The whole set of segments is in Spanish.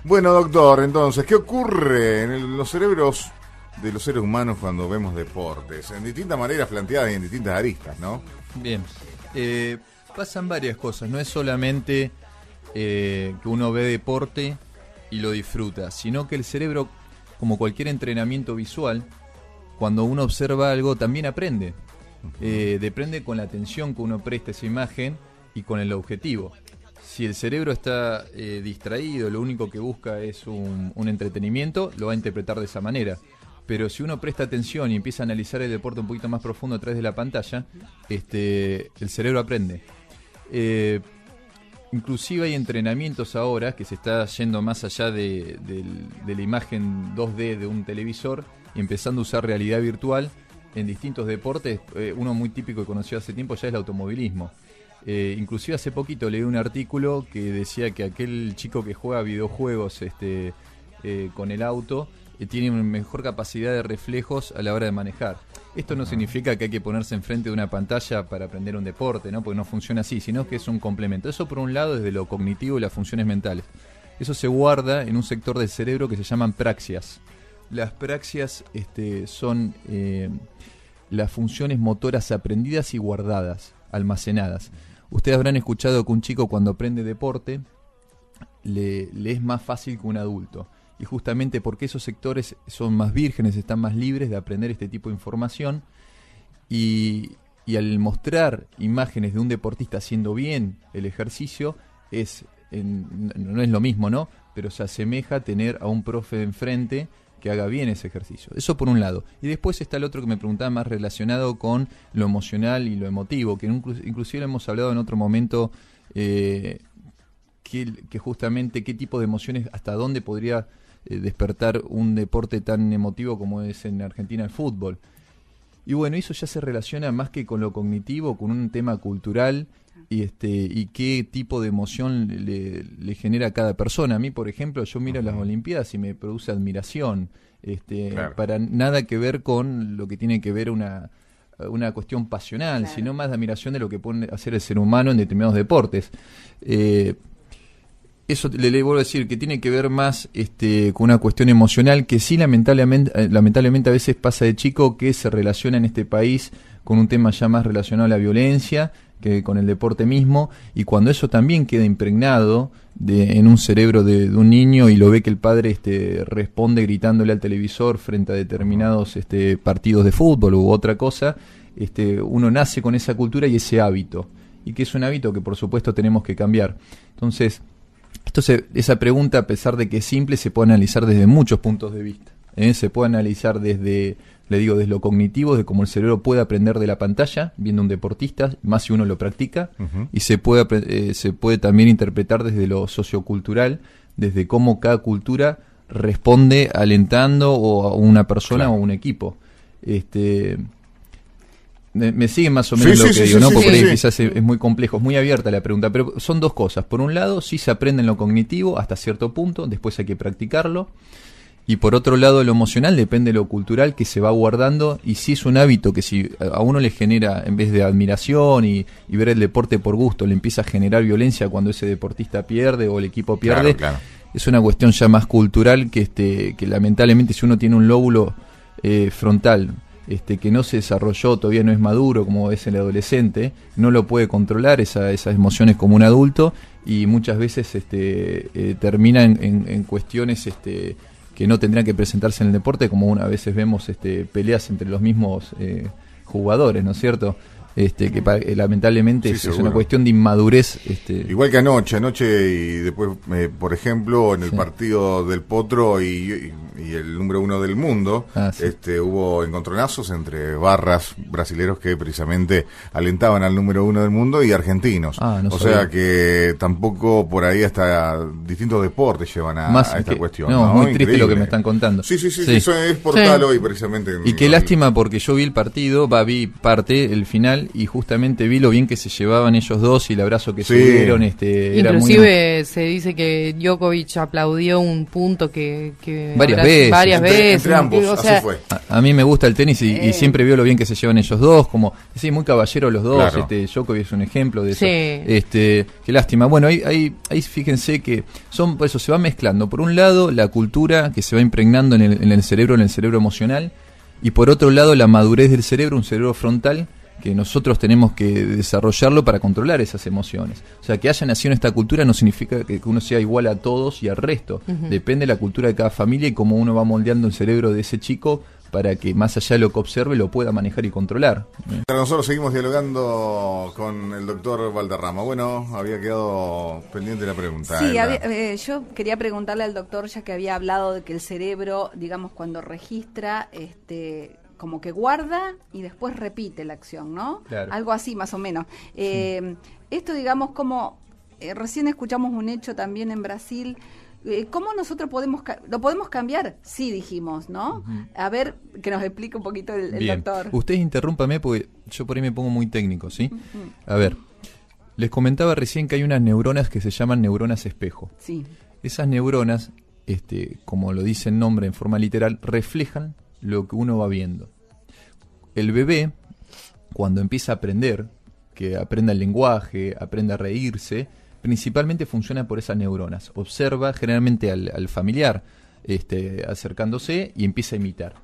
Bueno, doctor, entonces, ¿qué ocurre en los cerebros de los seres humanos cuando vemos deportes? En distintas maneras planteadas y en distintas aristas, ¿no? Bien, pasan varias cosas, no es solamente que uno ve deporte y lo disfruta, sino que el cerebro, como cualquier entrenamiento visual, cuando uno observa algo también aprende. Depende con la atención que uno presta a esa imagen y con el objetivo. Si el cerebro está distraído, lo único que busca es un entretenimiento, lo va a interpretar de esa manera. Pero si uno presta atención y empieza a analizar el deporte un poquito más profundo a través de la pantalla, el cerebro aprende. Inclusive hay entrenamientos ahora que se está yendo más allá de la imagen 2D de un televisor y empezando a usar realidad virtual en distintos deportes. Uno muy típico que conocí hace tiempo ya es el automovilismo. Inclusive hace poquito leí un artículo que decía que aquel chico que juega videojuegos con el auto tiene una mejor capacidad de reflejos a la hora de manejar. Esto no significa que hay que ponerse enfrente de una pantalla para aprender un deporte, ¿no? Porque no funciona así, sino que es un complemento. Eso por un lado desde lo cognitivo y las funciones mentales. Eso se guarda en un sector del cerebro que se llaman praxias. Las praxias son las funciones motoras aprendidas y guardadas, almacenadas. Ustedes habrán escuchado que un chico cuando aprende deporte le es más fácil que un adulto. Y justamente porque esos sectores son más vírgenes, están más libres de aprender este tipo de información. Y al mostrar imágenes de un deportista haciendo bien el ejercicio, no es lo mismo, ¿no? Pero se asemeja a tener a un profe enfrente que haga bien ese ejercicio. Eso por un lado. Y después está el otro que me preguntaba más relacionado con lo emocional y lo emotivo, que inclusive hemos hablado en otro momento, que justamente qué tipo de emociones, hasta dónde podría despertar un deporte tan emotivo como es en Argentina el fútbol. Y bueno, eso ya se relaciona más que con lo cognitivo, con un tema cultural y qué tipo de emoción le genera a cada persona. A mí, por ejemplo, yo miro las Olimpiadas y me produce admiración, claro, para nada que ver con lo que tiene que ver una cuestión pasional, claro, sino más de admiración de lo que puede hacer el ser humano en determinados deportes. Eso le vuelvo a decir que tiene que ver más con una cuestión emocional que sí lamentablemente a veces pasa de chico, que se relaciona en este país con un tema ya más relacionado a la violencia que con el deporte mismo, y cuando eso también queda impregnado en un cerebro de un niño y lo ve que el padre responde gritándole al televisor frente a determinados partidos de fútbol u otra cosa, uno nace con esa cultura y ese hábito, y que es un hábito que por supuesto tenemos que cambiar. Entonces esa pregunta, a pesar de que es simple, se puede analizar desde muchos puntos de vista. Se puede analizar desde lo cognitivo, de cómo el cerebro puede aprender de la pantalla, viendo un deportista, más si uno lo practica, y se puede también interpretar desde lo sociocultural, desde cómo cada cultura responde alentando o a una persona, claro, o a un equipo. Me siguen más o menos lo que digo, ¿no? Porque por ahí quizás es muy complejo, es muy abierta la pregunta, pero son dos cosas. Por un lado, sí se aprende en lo cognitivo hasta cierto punto, después hay que practicarlo. Y por otro lado, lo emocional depende de lo cultural que se va guardando, y si es un hábito que si a uno le genera, en vez de admiración y ver el deporte por gusto, le empieza a generar violencia cuando ese deportista pierde o el equipo pierde, claro. Es una cuestión ya más cultural que lamentablemente si uno tiene un lóbulo frontal que no se desarrolló, todavía no es maduro como es el adolescente, no lo puede controlar esas emociones como un adulto, y muchas veces termina en cuestiones que no tendrían que presentarse en el deporte, como a veces vemos peleas entre los mismos jugadores, ¿no es cierto? Que lamentablemente es una cuestión de inmadurez. Igual que anoche y después, por ejemplo, en el partido del Potro y el número 1 del mundo, hubo encontronazos entre barras brasileros que precisamente alentaban al número 1 del mundo y argentinos. O sea que tampoco por ahí hasta distintos deportes llevan a esta cuestión. No, muy triste lo que me están contando. Sí. Eso es portal hoy precisamente. Y qué lástima, porque yo vi el partido, vi parte, el final, y justamente vi lo bien que se llevaban ellos dos y el abrazo que se dieron. Inclusive se dice que Djokovic aplaudió un punto que varias veces entre ambos, o sea, así fue. A mí me gusta el tenis y siempre veo lo bien que se llevan ellos dos, como, sí, muy caballeros los dos, claro. Djokovic es un ejemplo de eso. Sí. Qué lástima. Bueno, ahí fíjense que son, por eso se va mezclando. Por un lado, la cultura que se va impregnando en el cerebro emocional, y por otro lado, la madurez del cerebro, un cerebro frontal, que nosotros tenemos que desarrollarlo para controlar esas emociones. O sea, que haya nacido en esta cultura no significa que uno sea igual a todos y al resto. Depende de la cultura de cada familia y cómo uno va moldeando el cerebro de ese chico para que más allá de lo que observe lo pueda manejar y controlar. Pero nosotros seguimos dialogando con el doctor Valderrama. Bueno, había quedado pendiente la pregunta. Sí, yo quería preguntarle al doctor, ya que había hablado de que el cerebro, digamos, cuando registra, como que guarda y después repite la acción, ¿no? Claro. Algo así, más o menos. Esto, digamos, como recién escuchamos un hecho también en Brasil. ¿Cómo nosotros lo podemos cambiar? Sí, dijimos, ¿no? A ver, que nos explique un poquito el doctor. Ustedes interrúmpame porque yo por ahí me pongo muy técnico, ¿sí? A ver, les comentaba recién que hay unas neuronas que se llaman neuronas espejo. Sí. Esas neuronas, como lo dice el nombre en forma literal, reflejan lo que uno va viendo. El bebé, cuando empieza a aprender, que aprenda el lenguaje, aprenda a reírse, principalmente funciona por esas neuronas. Observa generalmente al familiar acercándose y empieza a imitar.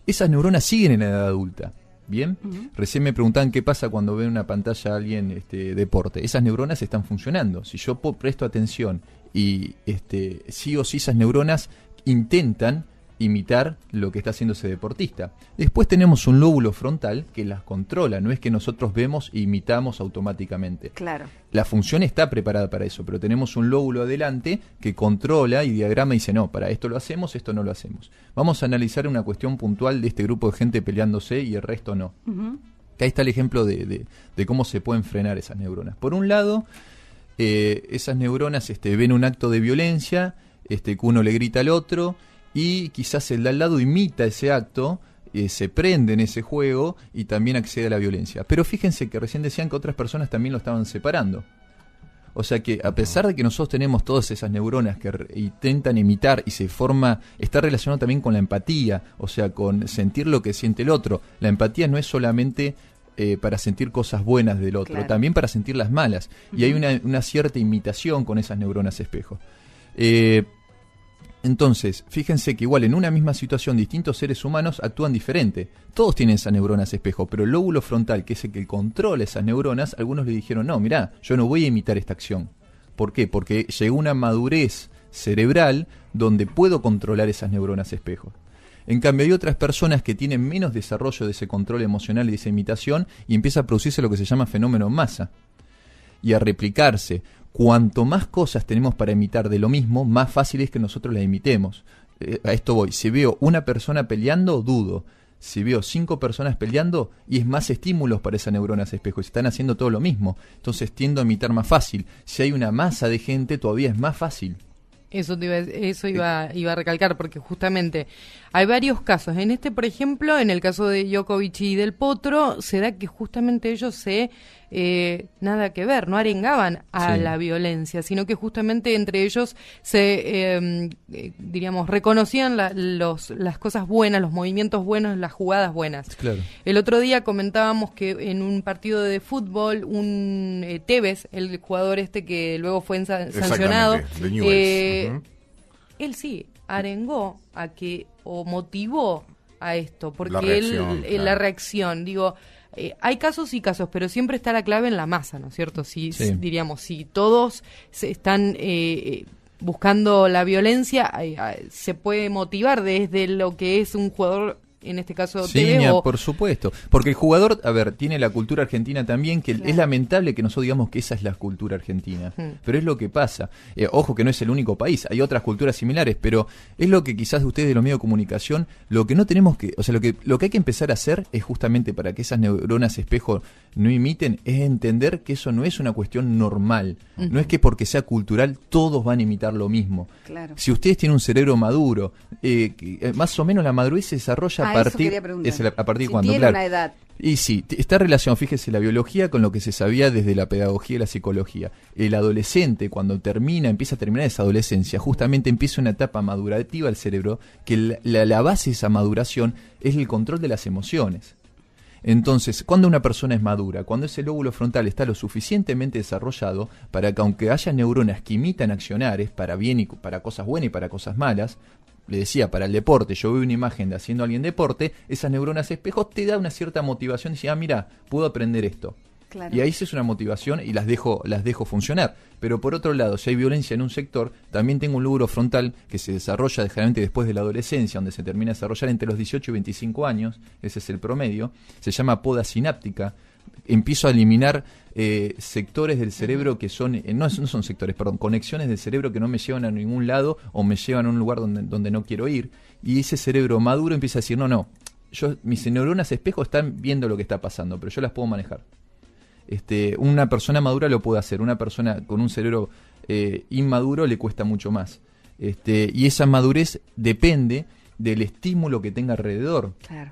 Esas neuronas siguen en la edad adulta. ¿Bien? Recién me preguntaban qué pasa cuando ve en una pantalla a alguien deporte. Esas neuronas están funcionando. Si yo presto atención y sí o sí esas neuronas intentan imitar lo que está haciendo ese deportista. Después tenemos un lóbulo frontal que las controla, no es que nosotros vemos e imitamos automáticamente. Claro. La función está preparada para eso, pero tenemos un lóbulo adelante que controla y diagrama y dice, no, para esto lo hacemos, esto no lo hacemos. Vamos a analizar una cuestión puntual de este grupo de gente peleándose y el resto no. Que ahí está el ejemplo de cómo se pueden frenar esas neuronas. Por un lado, esas neuronas ven un acto de violencia, que uno le grita al otro, y quizás el de al lado imita ese acto, se prende en ese juego y también accede a la violencia. Pero fíjense que recién decían que otras personas también lo estaban separando. O sea que a pesar de que nosotros tenemos todas esas neuronas que intentan imitar y está relacionado también con la empatía, o sea, con sentir lo que siente el otro. La empatía no es solamente para sentir cosas buenas del otro, claro, también para sentir las malas. Y hay una cierta imitación con esas neuronas espejo. Entonces, fíjense que igual en una misma situación distintos seres humanos actúan diferente. Todos tienen esas neuronas espejo, pero el lóbulo frontal, que es el que controla esas neuronas, algunos le dijeron, no, mirá, yo no voy a imitar esta acción. ¿Por qué? Porque llegó una madurez cerebral donde puedo controlar esas neuronas espejo. En cambio, hay otras personas que tienen menos desarrollo de ese control emocional y de esa imitación y empieza a producirse lo que se llama fenómeno masa y a replicarse. Cuanto más cosas tenemos para imitar de lo mismo, más fácil es que nosotros las imitemos. A esto voy. Si veo una persona peleando, dudo. Si veo 5 personas peleando, y es más estímulos para esas neuronas espejo. Y están haciendo todo lo mismo. Entonces tiendo a imitar más fácil. Si hay una masa de gente, todavía es más fácil. Eso iba a recalcar, porque justamente hay varios casos. En por ejemplo, en el caso de Djokovic y del Potro, se da que justamente ellos nada que ver, no arengaban a la violencia, sino que justamente entre ellos diríamos, reconocían las cosas buenas, los movimientos buenos, las jugadas buenas. Claro. El otro día comentábamos que en un partido de fútbol, Tevez, el jugador que luego fue sancionado, él sí arengó a o motivó a esto, porque la reacción, digo, hay casos y casos, pero siempre está la clave en la masa, ¿no es cierto? Diríamos, si todos se están buscando la violencia, se puede motivar desde lo que es un jugador, en este caso por supuesto, porque el jugador, tiene la cultura argentina también, que es lamentable que nosotros digamos que esa es la cultura argentina, pero es lo que pasa. Ojo que no es el único país, hay otras culturas similares, pero es lo que quizás ustedes de los medios de comunicación, lo que no tenemos que, o sea, lo que hay que empezar a hacer es justamente para que esas neuronas espejo no imiten, es entender que eso no es una cuestión normal, no es que porque sea cultural todos van a imitar lo mismo. Claro. Si ustedes tienen un cerebro maduro, más o menos la madurez se desarrolla a partir de cuándo, claro. Una edad. Y sí, está relacionado, fíjese, la biología con lo que se sabía desde la pedagogía y la psicología. El adolescente, cuando empieza a terminar esa adolescencia, justamente empieza una etapa madurativa del cerebro, que la base de esa maduración es el control de las emociones. Entonces, cuando una persona es madura, cuando ese lóbulo frontal está lo suficientemente desarrollado para que, aunque haya neuronas que imitan accionares para bien y para cosas buenas y para cosas malas, le decía, para el deporte, yo veo una imagen de haciendo alguien deporte, esas neuronas espejos te da una cierta motivación y dice, mira, puedo aprender esto. Claro. Y ahí sí es una motivación y las dejo funcionar. Pero por otro lado, si hay violencia en un sector, también tengo un lóbulo frontal que se desarrolla generalmente después de la adolescencia, donde se termina de desarrollar entre los 18 y 25 años, ese es el promedio, se llama poda sináptica. Empiezo a eliminar sectores del cerebro que son, no son sectores, perdón, conexiones del cerebro que no me llevan a ningún lado o me llevan a un lugar donde no quiero ir. Y ese cerebro maduro empieza a decir, no, mis neuronas espejo están viendo lo que está pasando, pero yo las puedo manejar. Una persona madura lo puede hacer, una persona con un cerebro inmaduro le cuesta mucho más. Y esa madurez depende del estímulo que tenga alrededor. Claro.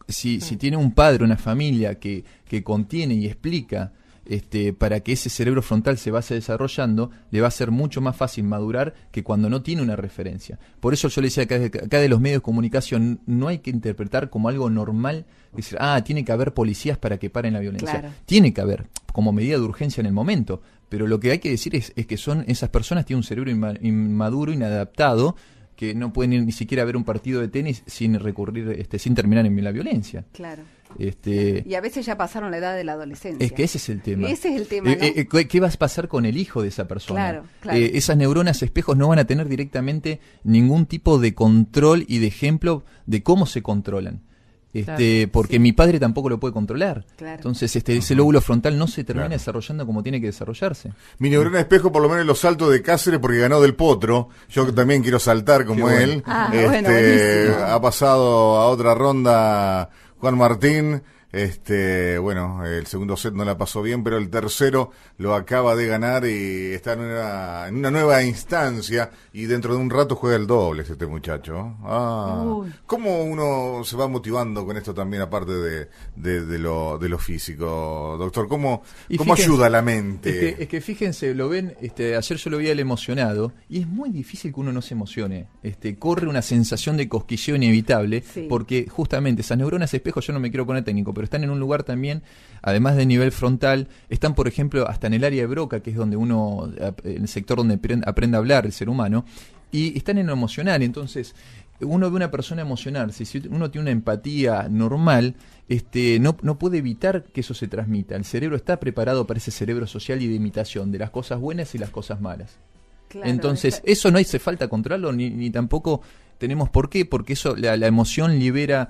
Si tiene un padre, una familia que contiene y explica para que ese cerebro frontal se vaya desarrollando, le va a ser mucho más fácil madurar que cuando no tiene una referencia. Por eso yo le decía acá de los medios de comunicación, no hay que interpretar como algo normal, decir, tiene que haber policías para que paren la violencia. Claro. Tiene que haber, como medida de urgencia en el momento, pero lo que hay que decir es que esas personas tienen un cerebro inmaduro, inadaptado, que no pueden ir ni siquiera a ver un partido de tenis sin recurrir, sin terminar en la violencia. Claro. Y a veces ya pasaron la edad de la adolescencia. Es que ese es el tema. Ese es el tema, ¿no? ¿Qué va a pasar con el hijo de esa persona? Claro. Esas neuronas espejos no van a tener directamente ningún tipo de control y de ejemplo de cómo se controlan. Porque mi padre tampoco lo puede controlar. Claro. Entonces ese lóbulo frontal no se termina desarrollando como tiene que desarrollarse. Mi neurona espejo por lo menos los saltos de Cáceres porque ganó del Potro. Yo también quiero saltar como él. Ha pasado a otra ronda Juan Martín. El segundo set no la pasó bien, pero el tercero lo acaba de ganar y está en una nueva instancia y dentro de un rato juega el dobles este muchacho. ¿Cómo uno se va motivando con esto también, aparte de lo físico, doctor? ¿Cómo ayuda a la mente? Es que fíjense, lo ven, ayer yo lo vi al emocionado y es muy difícil que uno no se emocione. Corre una sensación de cosquilleo inevitable, porque justamente esas neuronas espejo, yo no me quiero poner técnico, pero están en un lugar también, además de nivel frontal, están por ejemplo hasta en el área de Broca, que es donde uno, en el sector donde aprende a hablar el ser humano, y están en lo emocional. Entonces uno ve una persona emocional, si uno tiene una empatía normal, no puede evitar que eso se transmita. El cerebro está preparado para ese cerebro social y de imitación de las cosas buenas y las cosas malas. Claro, entonces eso no hace falta controlarlo, ni tampoco tenemos por qué, porque eso la emoción libera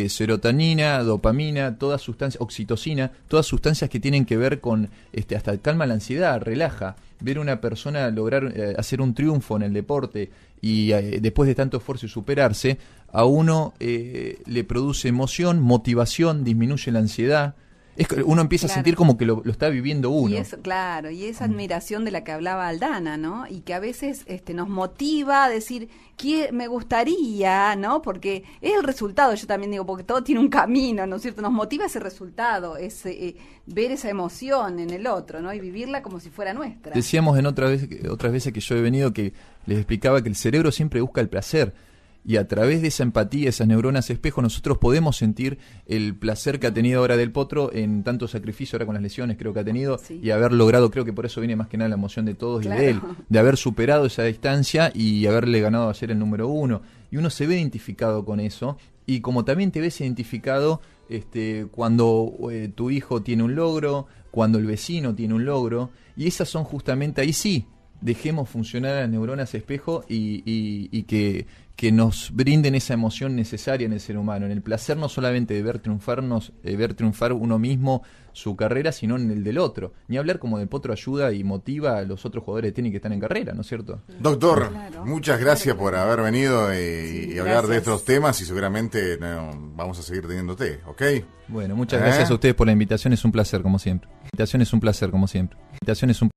serotonina, dopamina, todas sustancias, oxitocina, todas sustancias que tienen que ver con, hasta calma la ansiedad, relaja. Ver una persona lograr hacer un triunfo en el deporte y después de tanto esfuerzo y superarse, a uno le produce emoción, motivación, disminuye la ansiedad. Uno empieza a sentir como que lo está viviendo uno. Y esa admiración de la que hablaba Aldana, ¿no? Y que a veces nos motiva a decir, me gustaría, ¿no? Porque es el resultado, yo también digo, porque todo tiene un camino, ¿no es cierto? Nos motiva ese resultado, ver esa emoción en el otro, ¿no? Y vivirla como si fuera nuestra. Decíamos en otras veces que yo he venido que les explicaba que el cerebro siempre busca el placer. Y a través de esa empatía, esas neuronas espejo, nosotros podemos sentir el placer que ha tenido ahora Del Potro en tanto sacrificio ahora con las lesiones creo que ha tenido, y haber logrado, creo que por eso viene más que nada la emoción de todos y de él, de haber superado esa distancia y haberle ganado ayer el número 1. Y uno se ve identificado con eso, y como también te ves identificado cuando tu hijo tiene un logro, cuando el vecino tiene un logro, y esas son justamente, ahí sí, dejemos funcionar las neuronas espejo y que nos brinden esa emoción necesaria en el ser humano, en el placer no solamente de ver triunfar uno mismo su carrera, sino en el del otro. Ni hablar como Del Potro ayuda y motiva a los otros jugadores de tenis que están en carrera, ¿no es cierto? Doctor, muchas gracias por haber venido y hablar de estos temas, y seguramente vamos a seguir teniéndote, ¿ok? Bueno, muchas gracias a ustedes por la invitación, es un placer como siempre.